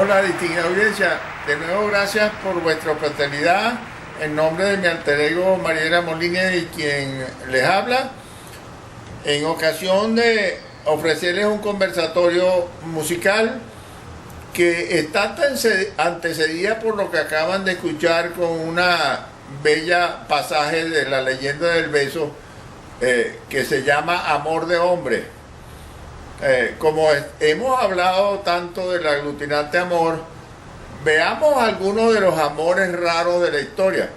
Hola, distinguida audiencia. De nuevo, gracias por vuestra fraternidad. En nombre de mi alter ego Mariela Molina y quien les habla, en ocasión de ofrecerles un conversatorio musical que está antecedida por lo que acaban de escuchar con una bella pasaje de la leyenda del beso que se llama Amor de Hombre. Como hemos hablado tanto del aglutinante amor, veamos algunos de los amores raros de la historia.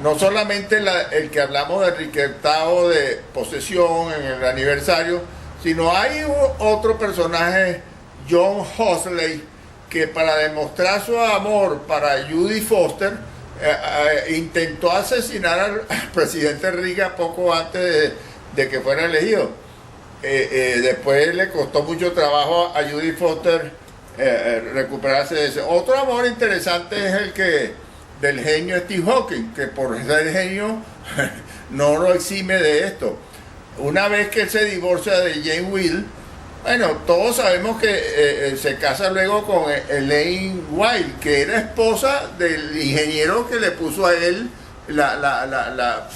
No solamente el que hablamos de Riqueltao de Posesión en el aniversario, sino hay otro personaje, John Huxley, que para demostrar su amor para Judy Foster intentó asesinar al presidente Reagan poco antes de que fuera elegido. Después le costó mucho trabajo a Judy Foster recuperarse de ese. Otro amor interesante es el que del genio Steve Hawking, que por ser genio no lo exime de esto. Una vez que él se divorcia de Jane Wilde, bueno, todos sabemos que se casa luego con Elaine Wilde, que era esposa del ingeniero que le puso a él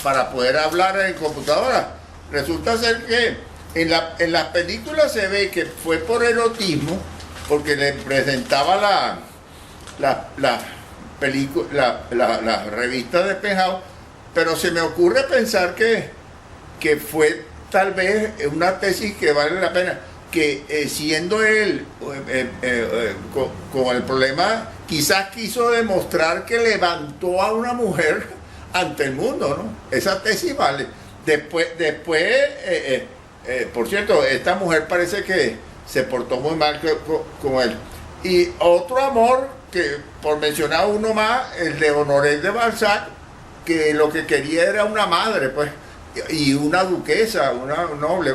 para poder hablar en computadora. Resulta ser que en las películas se ve que fue por erotismo, porque le presentaba la revista de Penthouse, pero se me ocurre pensar que fue tal vez una tesis que vale la pena, que siendo él con el problema, quizás quiso demostrar que levantó a una mujer ante el mundo, ¿no? Esa tesis vale. Después por cierto, esta mujer parece que se portó muy mal con él. Y otro amor, que por mencionar uno más, el de Honoré de Balzac, que lo que quería era una madre, pues, y una duquesa, una noble.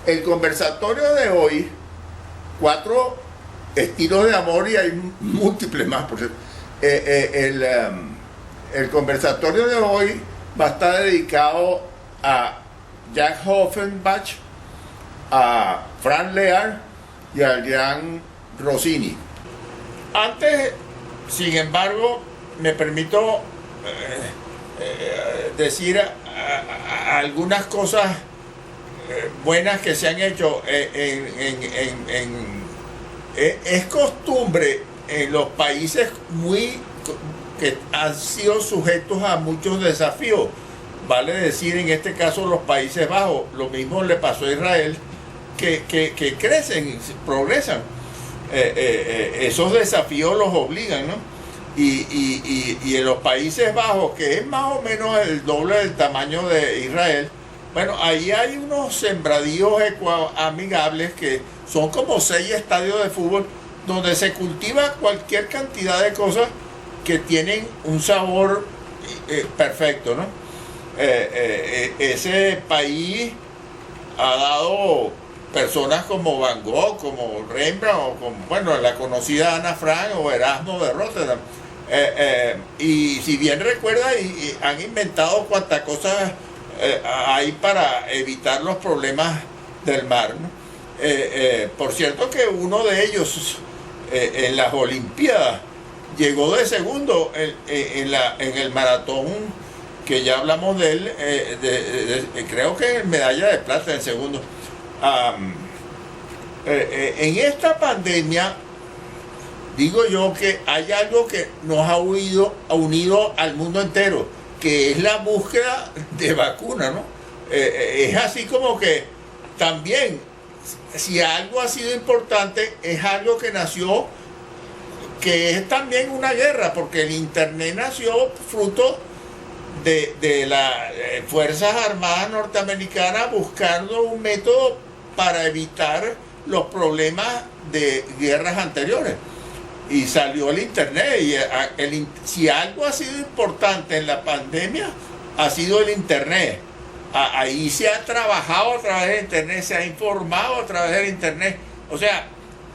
El conversatorio de hoy, 4 estilos de amor, y hay múltiples más, por cierto. El conversatorio de hoy va a estar dedicado a Jack Offenbach, a Franz Lehár y al gran Rossini. Antes, sin embargo, me permito decir algunas cosas buenas que se han hecho. Es costumbre en los países que han sido sujetos a muchos desafíos, vale decir en este caso los Países Bajos. Lo mismo le pasó a Israel, que crecen, progresan. Esos desafíos los obligan, ¿no? Y en los Países Bajos, que es más o menos el doble del tamaño de Israel, bueno, ahí hay unos sembradíos amigables que son como 6 estadios de fútbol donde se cultiva cualquier cantidad de cosas que tienen un sabor perfecto, ¿no? Ese país ha dado personas como Van Gogh, como Rembrandt, o como, bueno, la conocida Ana Frank o Erasmo de Rotterdam. Y si bien recuerda, han inventado cuantas cosas hay para evitar los problemas del mar, ¿no? Por cierto que uno de ellos en las Olimpiadas llegó de segundo en el maratón, que ya hablamos de él, creo que medalla de plata en segundo. En esta pandemia, digo yo que hay algo que nos ha unido al mundo entero, que es la búsqueda de vacuna, ¿no? Es así como que también, si algo ha sido importante, es algo que nació, que es también una guerra, porque el Internet nació fruto de las Fuerzas Armadas norteamericanas buscando un método para evitar los problemas de guerras anteriores. Y salió el Internet, y si algo ha sido importante en la pandemia, ha sido el Internet. Ahí se ha trabajado a través del Internet, se ha informado a través del Internet. O sea,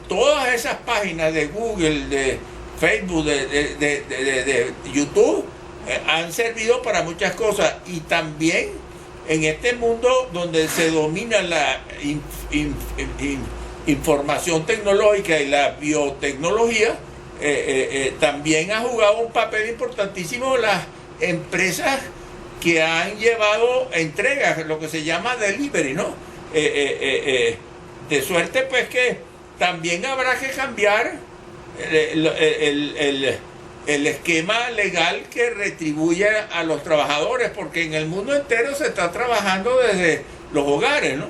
todas esas páginas de Google, de Facebook, de YouTube, han servido para muchas cosas. Y también en este mundo donde se domina la información tecnológica y la biotecnología, también ha jugado un papel importantísimo las empresas que han llevado entregas, lo que se llama delivery, ¿no? De suerte pues que también habrá que cambiar el esquema legal que retribuye a los trabajadores, porque en el mundo entero se está trabajando desde los hogares, ¿no?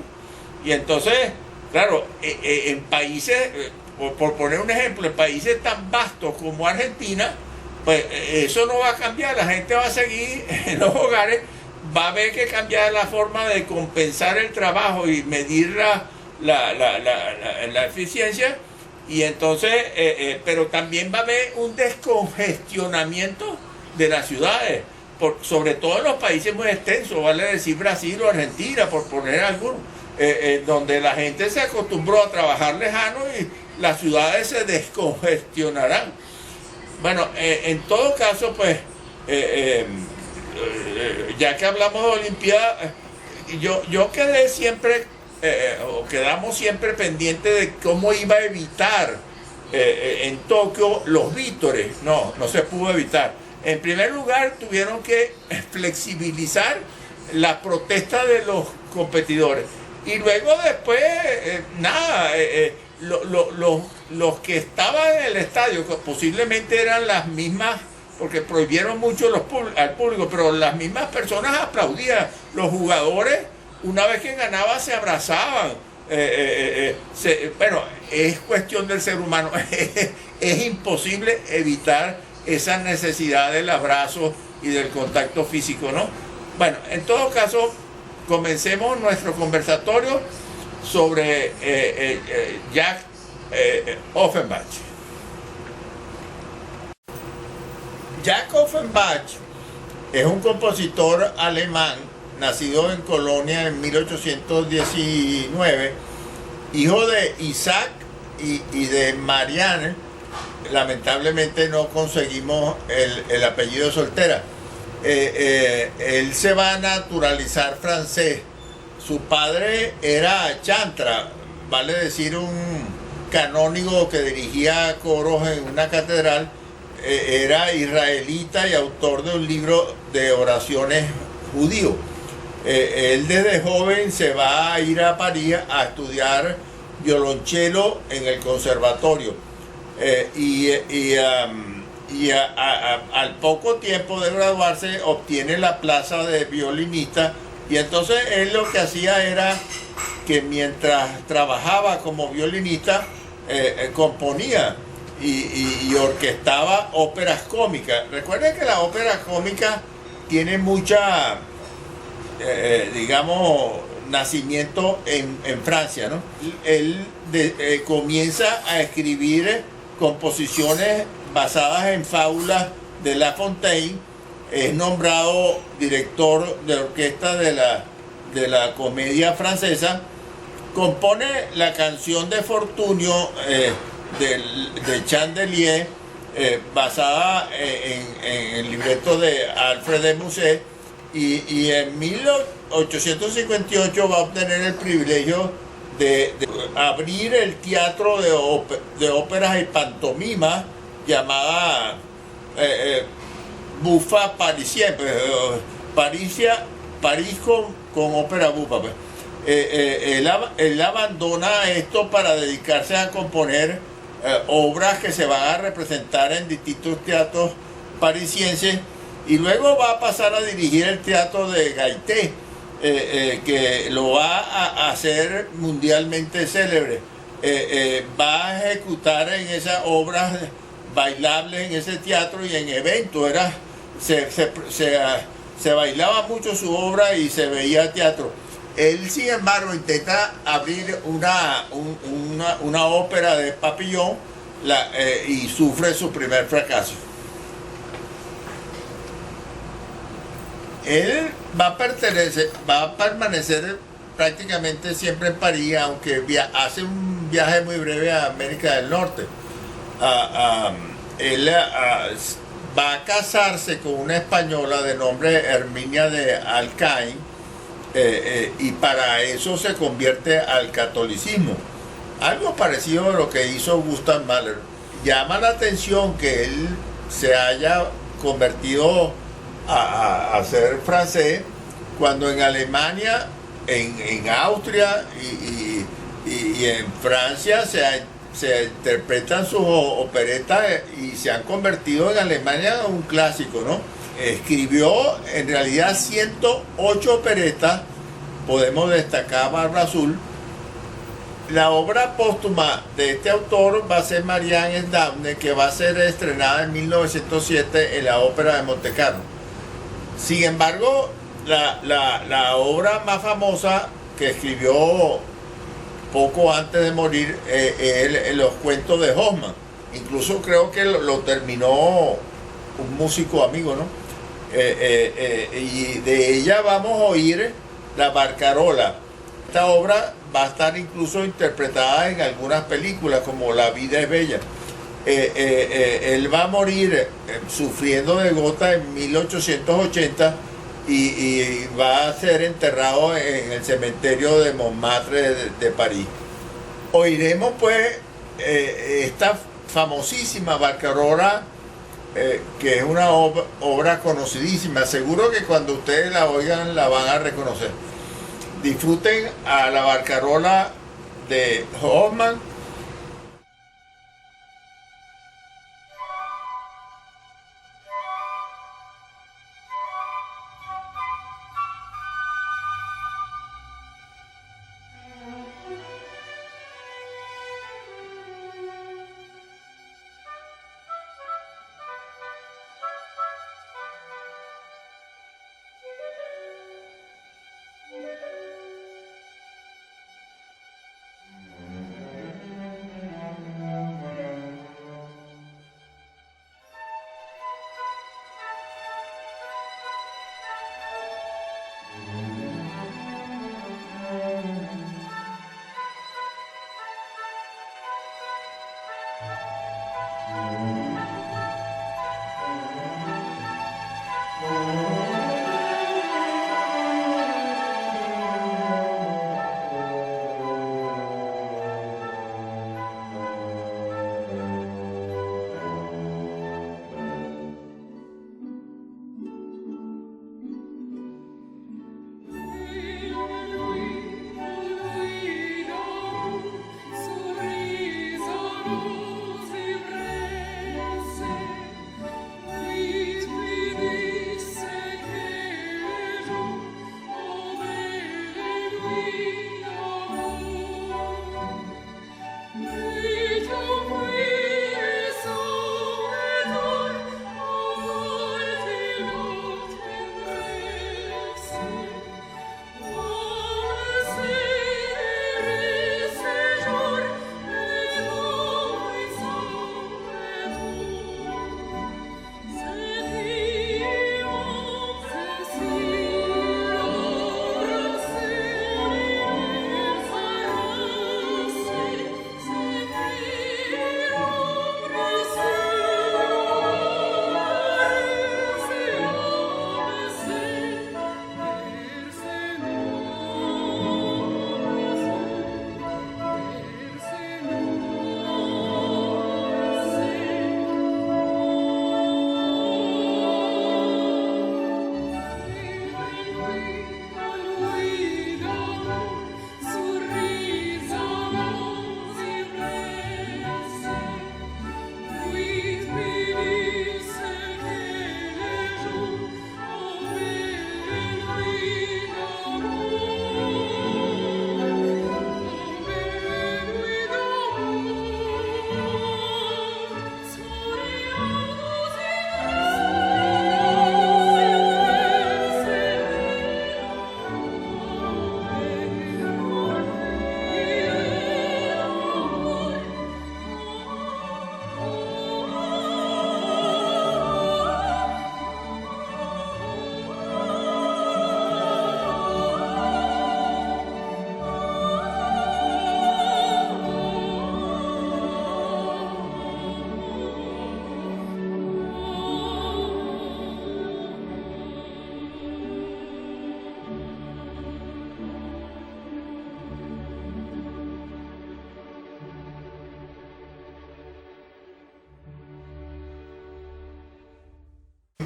Y entonces, claro, en países, por poner un ejemplo, en países tan vastos como Argentina, pues eso no va a cambiar, la gente va a seguir en los hogares, va a haber que cambiar la forma de compensar el trabajo y medir la eficiencia, y entonces, pero también va a haber un descongestionamiento de las ciudades, sobre todo en los países muy extensos, vale decir Brasil o Argentina, por poner algunos, donde la gente se acostumbró a trabajar lejano y las ciudades se descongestionarán. Bueno, en todo caso, pues, ya que hablamos de Olimpiadas, yo quedé siempre, o quedamos siempre pendientes de cómo iba a evitar en Tokio los vítores. No se pudo evitar. En primer lugar, tuvieron que flexibilizar la protesta de los competidores. Y luego después, los que estaban en el estadio, que posiblemente eran las mismas, porque prohibieron mucho al público, pero las mismas personas aplaudían. Los jugadores, una vez que ganaban, se abrazaban. Bueno, es cuestión del ser humano. Es imposible evitar esa necesidad del abrazo y del contacto físico, ¿no? Bueno, en todo caso, comencemos nuestro conversatorio sobre Jacques Offenbach. Jacques Offenbach es un compositor alemán nacido en Colonia en 1819, hijo de Isaac y de Marianne. Lamentablemente no conseguimos el apellido soltera. Él se va a naturalizar francés. Su padre era chantra, vale decir un canónigo que dirigía coros en una catedral. Era israelita y autor de un libro de oraciones judío. Él desde joven se va a ir a París a estudiar violonchelo en el conservatorio. Al poco tiempo de graduarse obtiene la plaza de violinista, y entonces él lo que hacía era que mientras trabajaba como violinista componía y orquestaba óperas cómicas. Recuerden que la ópera cómica tiene mucha, digamos, nacimiento en Francia, ¿no? Él comienza a escribir composiciones basadas en fábulas de La Fontaine. Es nombrado director de orquesta de la comedia francesa. Compone la canción de Fortunio de Chandelier, basada en el libreto de Alfred de Musset, y en 1858 va a obtener el privilegio de abrir el teatro de óperas y pantomimas llamada Bufa Parisien, París con ópera bufa. Pues. Él abandona esto para dedicarse a componer obras que se van a representar en distintos teatros parisienses, y luego va a pasar a dirigir el teatro de Gaité, que lo va a hacer mundialmente célebre. Va a ejecutar en esas obras bailables en ese teatro y en eventos. Se bailaba mucho su obra y se veía teatro. Él, sin embargo, intenta abrir una ópera de Papillon y sufre su primer fracaso. Él va a permanecer prácticamente siempre en París, aunque hace un viaje muy breve a América del Norte. Él va a casarse con una española de nombre Herminia de Alcaín, y para eso se convierte al catolicismo. algo parecido a lo que hizo Gustav Mahler. Llama la atención que él se haya convertido a ser francés cuando en Alemania, en Austria y en Francia se interpretan sus operetas y se han convertido en Alemania en un clásico, ¿no? Escribió en realidad 108 operetas, podemos destacar Barba Azul. La obra póstuma de este autor va a ser Marianne es Daphne, que va a ser estrenada en 1907 en la Ópera de Montecarlo. Sin embargo, la obra más famosa que escribió poco antes de morir es los cuentos de Hoffmann. Incluso creo que lo terminó un músico amigo, ¿no? Y de ella vamos a oír La Barcarola. Esta obra va a estar incluso interpretada en algunas películas como La vida es bella. Él va a morir sufriendo de gota en 1880 y va a ser enterrado en el cementerio de Montmartre de París. Oiremos pues esta famosísima Barcarola, que es una obra conocidísima. Seguro que cuando ustedes la oigan la van a reconocer. Disfruten a la Barcarola de Hoffmann.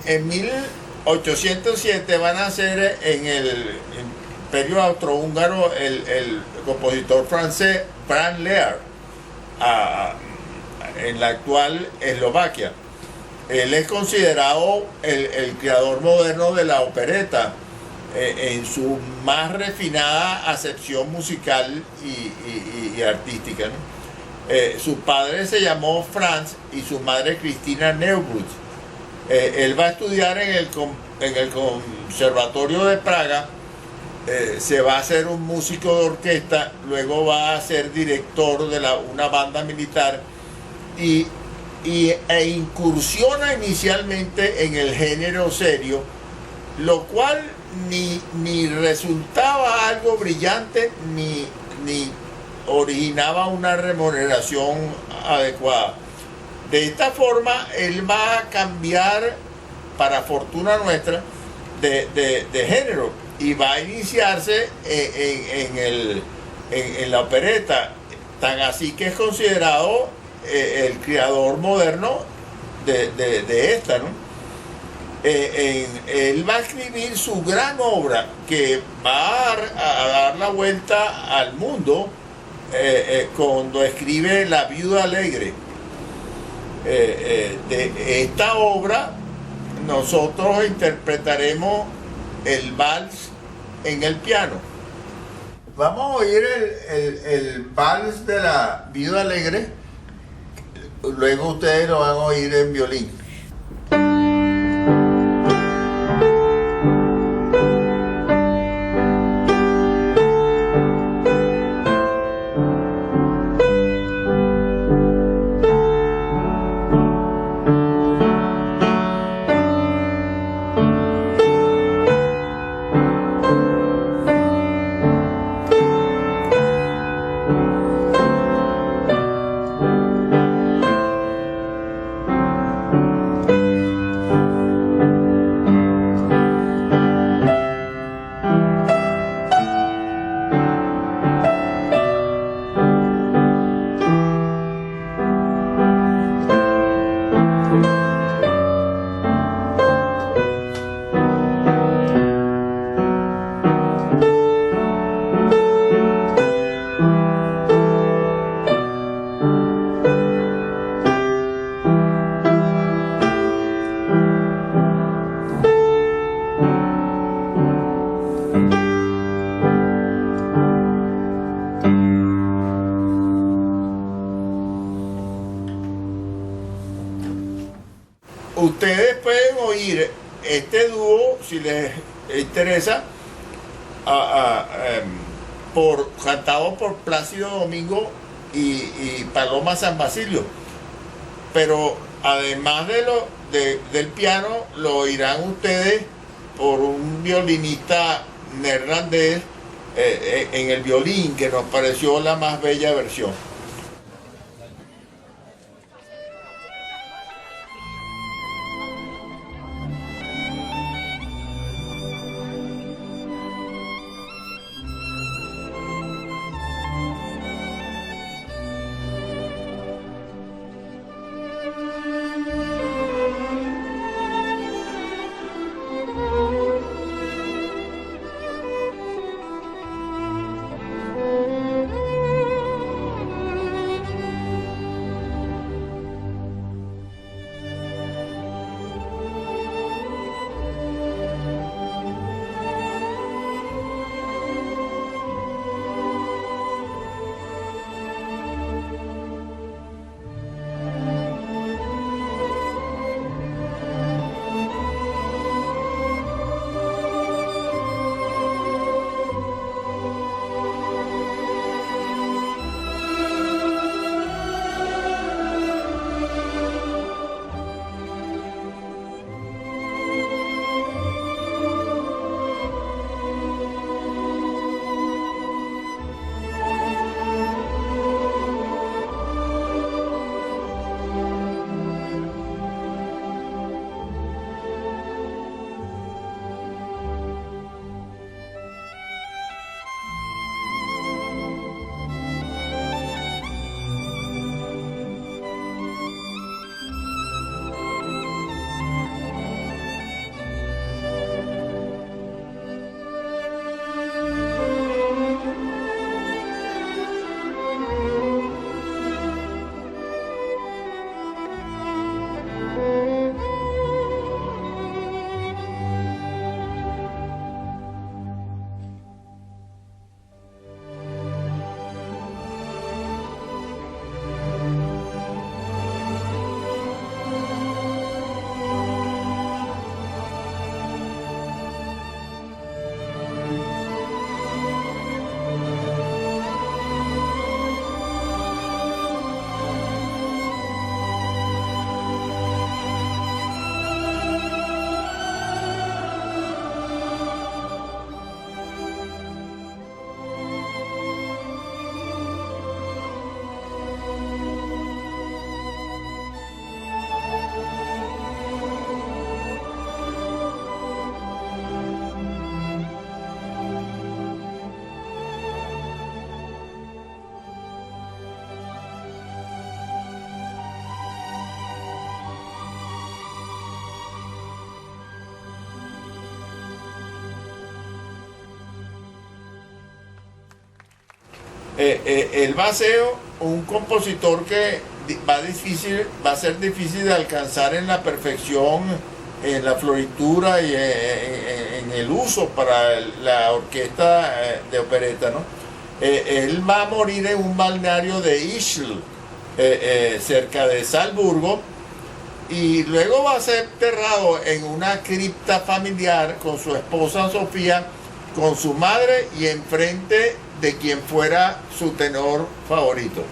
En 1807 van a nacer en el Imperio Austrohúngaro el compositor francés Franz Lehár, en la actual Eslovaquia. Él es considerado el creador moderno de la opereta, en su más refinada acepción musical y artística, ¿no? Su padre se llamó Franz y su madre Cristina Neubrut. Él va a estudiar en el Conservatorio de Praga, se va a hacer un músico de orquesta, luego va a ser director de una banda militar e incursiona inicialmente en el género serio, lo cual ni resultaba algo brillante ni originaba una remuneración adecuada. De esta forma, él va a cambiar, para fortuna nuestra, de género y va a iniciarse en la opereta, tan así que es considerado el creador moderno de esta, ¿no? Él va a escribir su gran obra que va a dar la vuelta al mundo cuando escribe La Viuda Alegre. De esta obra nosotros interpretaremos el vals en el piano. Vamos a oír el vals de La Viuda Alegre, luego ustedes lo van a oír en violín. Ustedes pueden oír este dúo, si les interesa, cantado por Plácido Domingo y Paloma San Basilio. Pero además del piano, lo oirán ustedes por un violinista neerlandés en el violín, que nos pareció la más bella versión. Él va a ser un compositor que va a ser difícil de alcanzar en la perfección, en la floritura y en el uso para la orquesta de opereta, ¿no? Él va a morir en un balneario de Ischl, cerca de Salzburgo, y luego va a ser enterrado en una cripta familiar con su esposa Sofía, con su madre y enfrente de quien fuera su tenor favorito.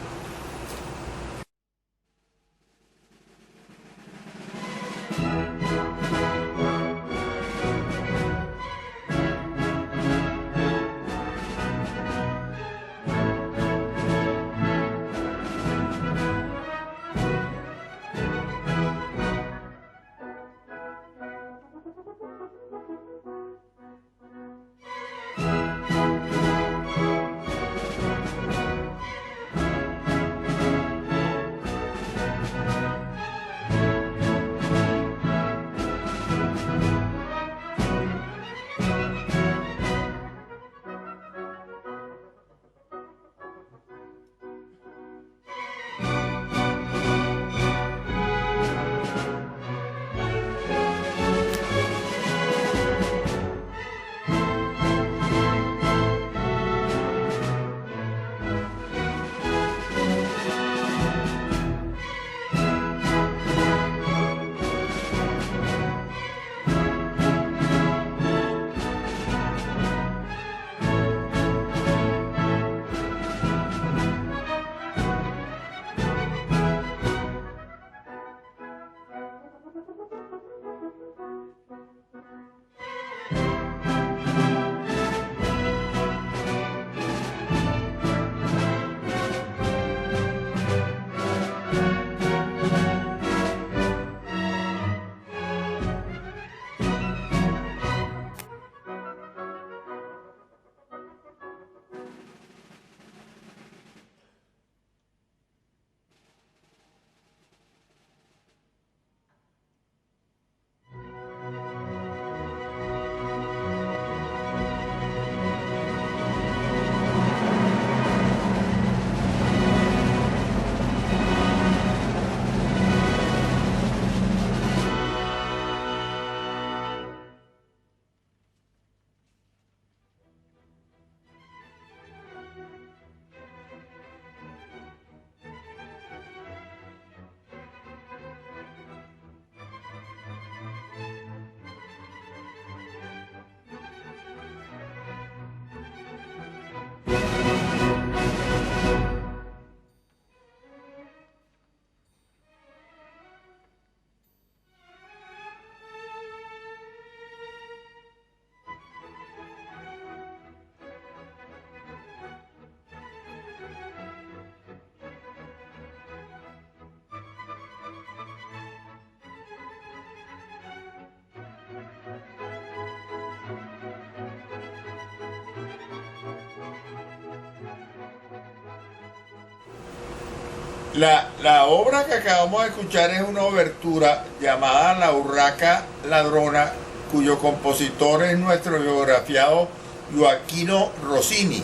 La obra que acabamos de escuchar es una obertura llamada La Urraca Ladrona, cuyo compositor es nuestro biografiado Gioachino Rossini.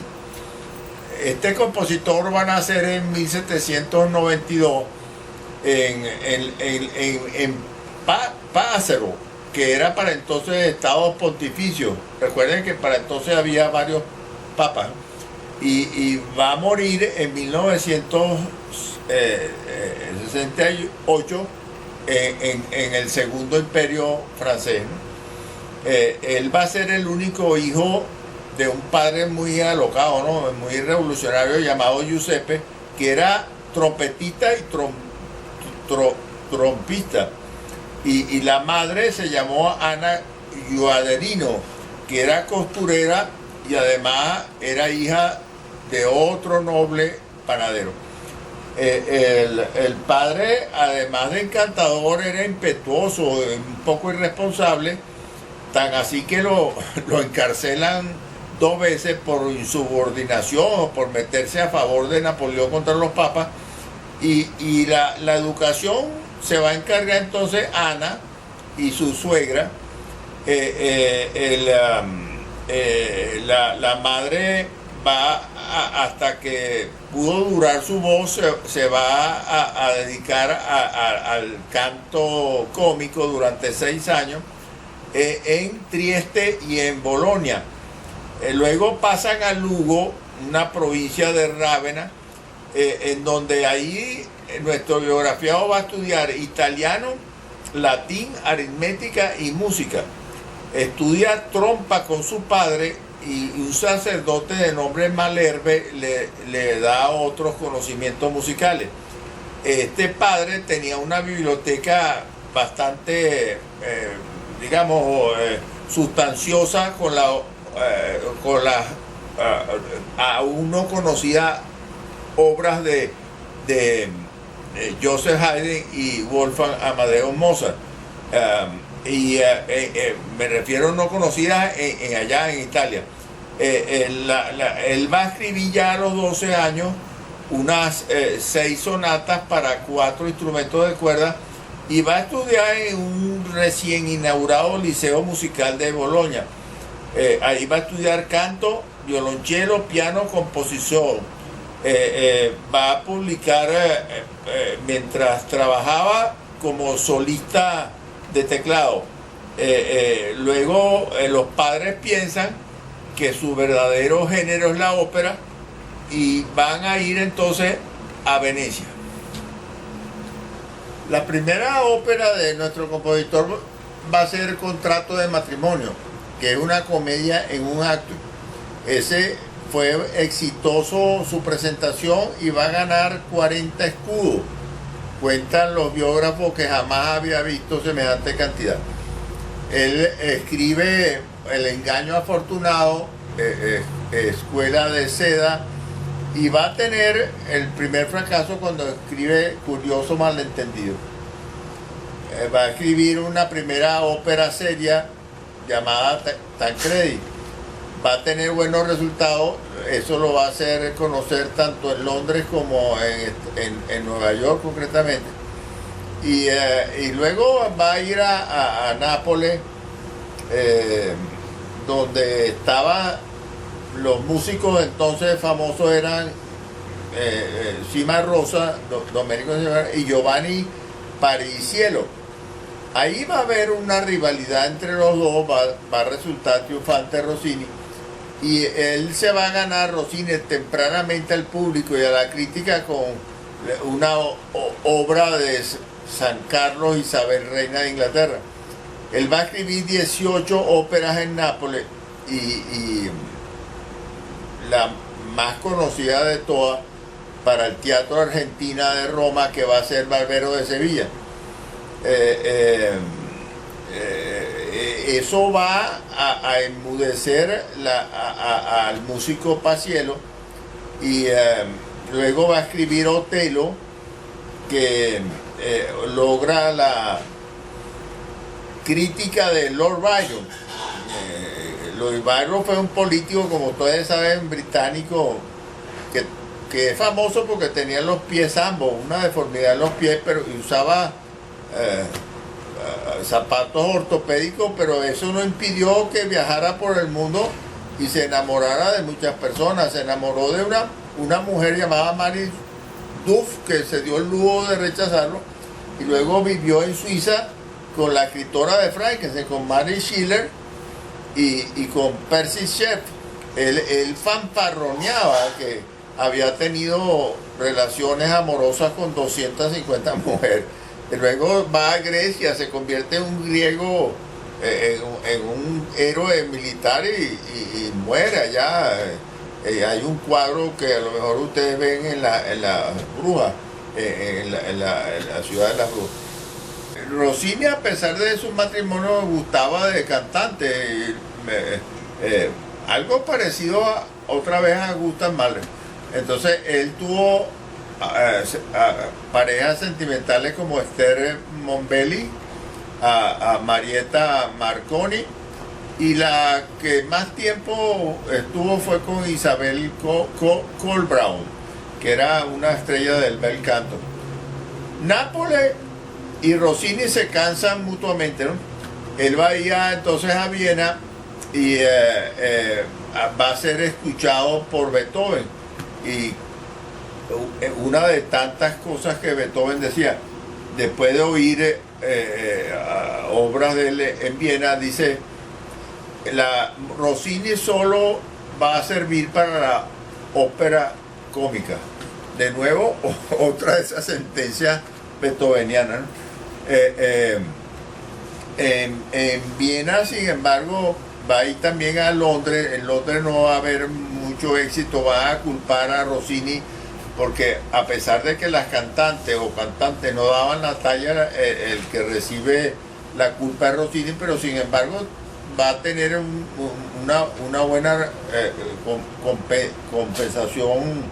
Este compositor va a nacer en 1792 en Pátzero, que era para entonces Estado Pontificio. Recuerden que para entonces había varios papas. Y va a morir en 1968 en el Segundo Imperio francés. Él va a ser el único hijo de un padre muy alocado, ¿no? Muy revolucionario, llamado Giuseppe, que era trompetista y trompista. Y la madre se llamó Ana Guaderino, que era costurera y además era hija de otro noble panadero. El padre, además de encantador, era impetuoso, un poco irresponsable, tan así que lo encarcelan 2 veces por insubordinación o por meterse a favor de Napoleón contra los papas. Y la educación se va a encargar entonces Ana y su suegra. La madre hasta que pudo durar su voz, se va a dedicar al canto cómico durante 6 años en Trieste y en Bolonia. Luego pasan a Lugo, una provincia de Rávena, en donde ahí nuestro biografiado va a estudiar italiano, latín, aritmética y música. Estudia trompa con su padre y un sacerdote de nombre Malherbe le da otros conocimientos musicales. Este padre tenía una biblioteca bastante, sustanciosa con las aún no conocidas obras de Joseph Haydn y Wolfgang Amadeus Mozart. Me refiero no conocidas allá en Italia. Él va a escribir ya a los 12 años unas 6 sonatas para 4 instrumentos de cuerda y va a estudiar en un recién inaugurado liceo musical de Bolonia. Ahí va a estudiar canto, violonchelo, piano, composición. Va a publicar mientras trabajaba como solista de teclado. Luego los padres piensan que su verdadero género es la ópera y van a ir entonces a Venecia. La primera ópera de nuestro compositor va a ser Contrato de Matrimonio, que es una comedia en un acto. Ese fue exitoso su presentación y va a ganar 40 escudos. Cuentan los biógrafos que jamás había visto semejante cantidad. Él escribe El engaño afortunado, Escuela de Seda, y va a tener el primer fracaso cuando escribe Curioso Malentendido. Va a escribir una primera ópera seria llamada Tancredi. Va a tener buenos resultados, eso lo va a hacer conocer tanto en Londres como en Nueva York concretamente. Y luego va a ir a Nápoles, donde estaban los músicos entonces famosos, eran Cima Rosa, Domenico y Giovanni Parisciello. Ahí va a haber una rivalidad entre los dos, va a resultar triunfante Rossini. Y él se va a ganar, Rossini, tempranamente al público y a la crítica con una obra de San Carlos Isabel, reina de Inglaterra. Él va a escribir 18 óperas en Nápoles y la más conocida de todas para el Teatro Argentina de Roma, que va a ser Barbero de Sevilla. Eso va a enmudecer al músico Paisiello y luego va a escribir Otelo, que logra la crítica de Lord Byron. Lord Byron fue un político, como ustedes saben, británico, que es famoso porque tenía los pies ambos, una deformidad en los pies, pero usaba zapatos ortopédicos, pero eso no impidió que viajara por el mundo y se enamorara de muchas personas. Se enamoró de una mujer llamada Mary Duff, que se dio el lujo de rechazarlo, y luego vivió en Suiza con la escritora de Frankenstein, con Mary Schiller y con Percy Shelley. Él fanfarroneaba que había tenido relaciones amorosas con 250 mujeres. Y luego va a Grecia, se convierte en un griego, en un héroe militar y muere allá. Hay un cuadro que a lo mejor ustedes ven en la Bruja, en la ciudad de las Brujas. Rossini, a pesar de su matrimonio, gustaba de cantante. Algo parecido otra vez a Gustav Mahler. Entonces él tuvo parejas sentimentales como Esther Mombelli, a Marietta Marconi, y la que más tiempo estuvo fue con Isabel Colbrowne, que era una estrella del bel canto. Nápoles y Rossini se cansan mutuamente, ¿no? Él va a ir entonces a Viena y va a ser escuchado por Beethoven. Y una de tantas cosas que Beethoven decía, después de oír obras de él en Viena, dice, Rossini solo va a servir para la ópera cómica. De nuevo, otra de esas sentencias beethovenianas, ¿no? En Viena, sin embargo, va a ir también a Londres. En Londres no va a haber mucho éxito, va a culpar a Rossini, porque a pesar de que las cantantes o cantantes no daban la talla, el que recibe la culpa es Rossini, pero sin embargo va a tener una buena compensación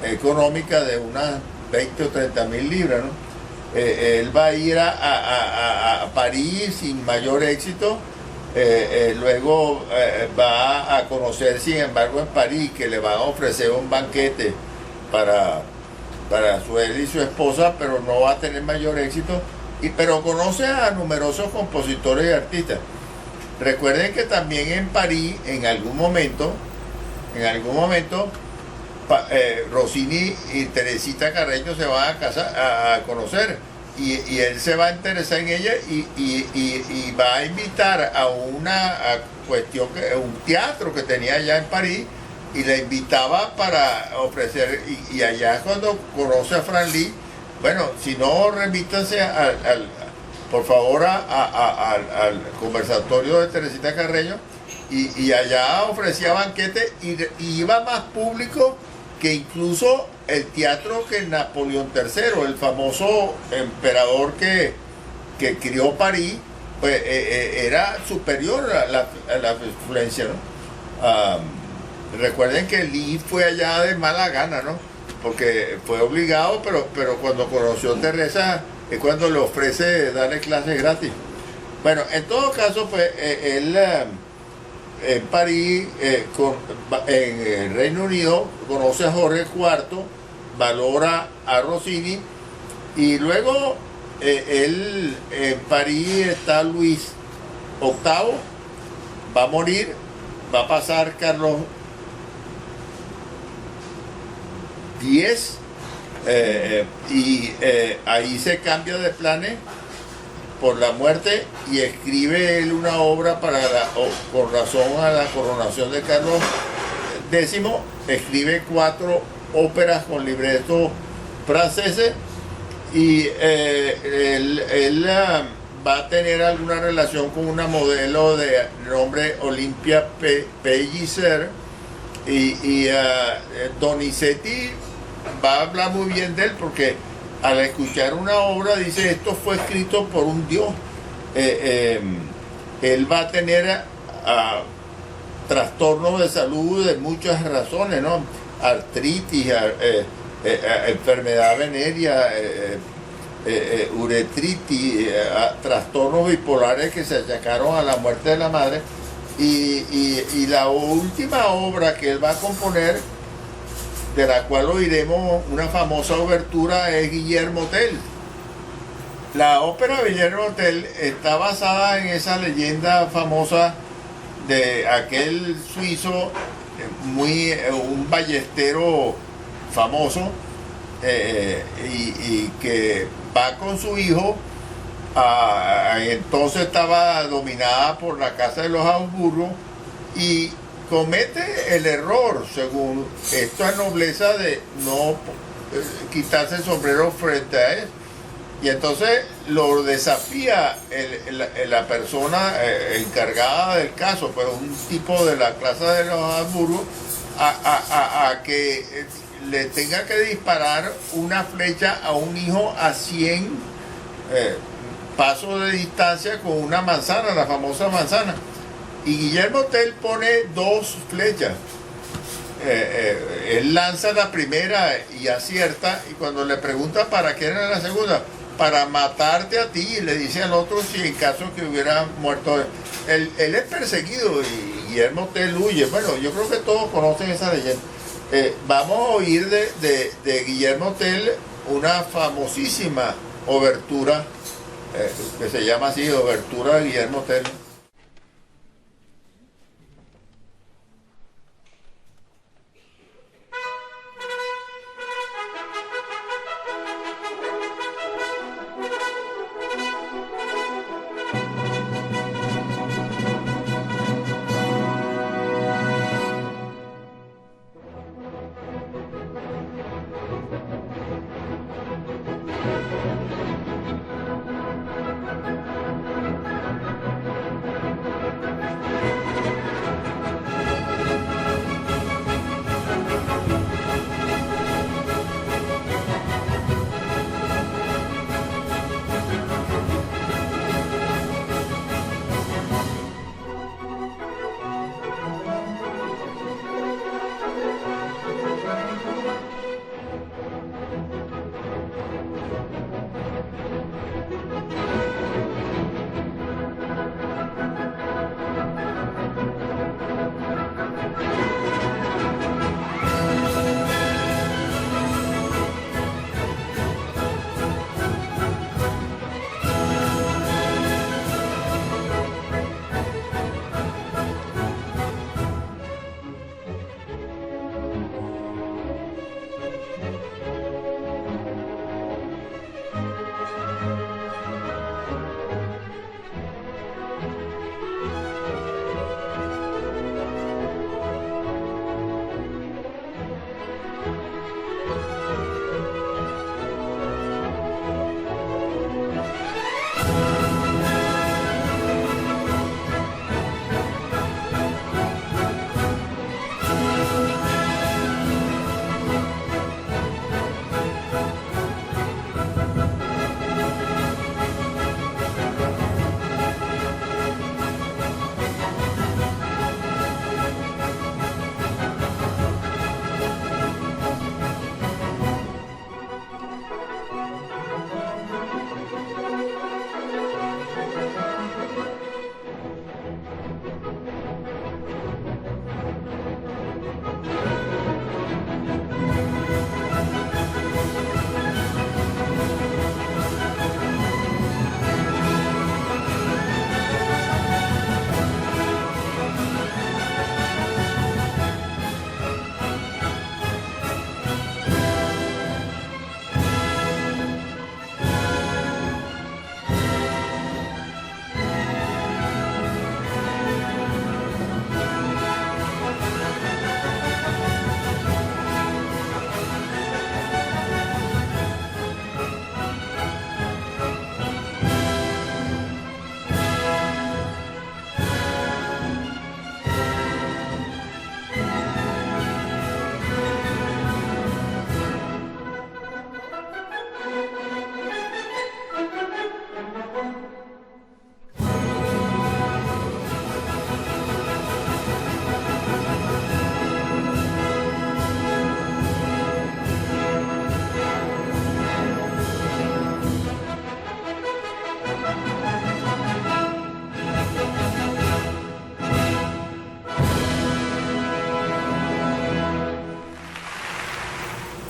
económica de unas 20 o 30 mil libras, ¿no? Él va a ir a París sin mayor éxito, luego va a conocer, sin embargo, en París, que le van a ofrecer un banquete para él y su esposa, pero no va a tener mayor éxito, pero conoce a numerosos compositores y artistas. Recuerden que también en París, en algún momento, Rossini y Teresita Carreño se van a casar, a conocer, y él se va a interesar en ella y va a invitar a un teatro que tenía allá en París, y la invitaba para ofrecer, y allá cuando conoce a Franz Liszt, bueno, si no, remítanse por favor al conversatorio de Teresita Carreño, y allá ofrecía banquetes, y iba más público que incluso el teatro que Napoleón III, el famoso emperador que crió París, pues era superior a la influencia, ¿no? Recuerden que Liszt fue allá de mala gana, ¿no? Porque fue obligado, pero cuando conoció a Teresa es cuando le ofrece darle clases gratis. Bueno, en todo caso, pues él en París, en el Reino Unido, conoce a Jorge IV, valora a Rossini, y luego él en París está Luis VIII, va a morir, va a pasar Carlos X, y ahí se cambia de planes por la muerte, y escribe él una obra con razón a la coronación de Carlos X. Escribe 4 óperas con libretos franceses, y él va a tener alguna relación con una modelo de nombre Olympia Pellicer, y Donizetti va a hablar muy bien de él, porque al escuchar una obra dice, esto fue escrito por un dios. Él va a tener trastornos de salud de muchas razones, ¿no? Artritis, enfermedad venérea, uretritis, trastornos bipolares que se achacaron a la muerte de la madre. Y la última obra que él va a componer, de la cual oiremos una famosa obertura, es Guillermo Tell. La ópera Guillermo Tell está basada en esa leyenda famosa de aquel suizo, un ballestero famoso, y que va con su hijo. Entonces estaba dominada por la casa de los Habsburgo, y comete el error, según esta nobleza, de no quitarse el sombrero frente a él, y entonces lo desafía la persona encargada del caso, pero un tipo de la clase de los Habsburgo, a que le tenga que disparar una flecha a un hijo a 100 pasos de distancia con una manzana, la famosa manzana. Y Guillermo Tell pone 2 flechas. Él lanza la primera y acierta, y cuando le pregunta para qué era la segunda, para matarte a ti, y le dice al otro si en caso que hubiera muerto él es perseguido, y Guillermo Tell huye. Bueno, yo creo que todos conocen esa leyenda. Vamos a oír de Guillermo Tell una famosísima obertura, que se llama así, obertura de Guillermo Tell.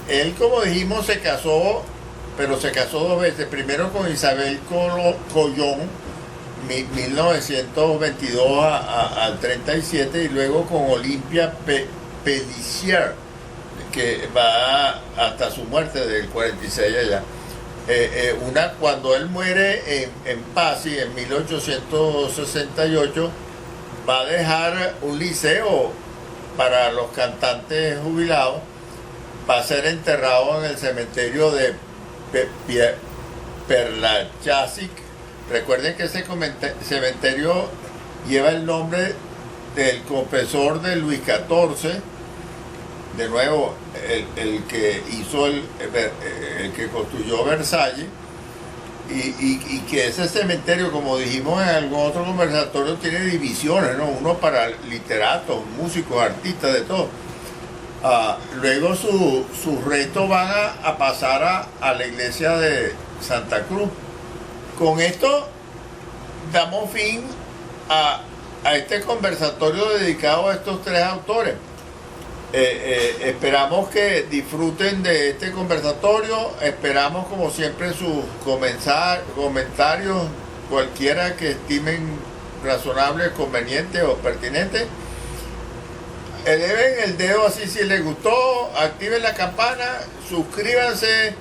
él, como dijimos, se casó, pero se casó dos veces. Primero con Isabel Collón, 1922 al 37, y luego con Olimpia Pellicer, que va hasta su muerte del 46 allá. Cuando él muere en Pasi en 1868, va a dejar un liceo para los cantantes jubilados, va a ser enterrado en el cementerio de Perlachasic. Recuerden que ese cementerio lleva el nombre del confesor de Luis XIV, de nuevo el que hizo el que construyó Versalles, y que ese cementerio, como dijimos en algún otro conversatorio, tiene divisiones, ¿no? Uno para literatos, músicos, artistas, de todo. Luego sus restos van a pasar a la iglesia de Santa Cruz. Con esto damos fin a este conversatorio dedicado a estos tres autores. Esperamos que disfruten de este conversatorio. Esperamos, como siempre, sus comentarios, cualquiera que estimen razonable, conveniente o pertinente. Eleven el dedo así si les gustó, activen la campana, suscríbanse.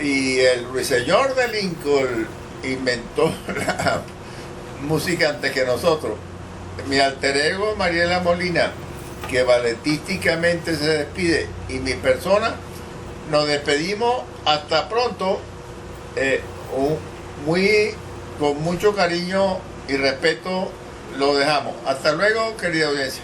Y el ruiseñor de Lincoln inventó la música antes que nosotros. Mi alter ego, Mariela Molina, que balletísticamente se despide, y mi persona, nos despedimos. Hasta pronto. Con mucho cariño y respeto lo dejamos. Hasta luego, querida audiencia.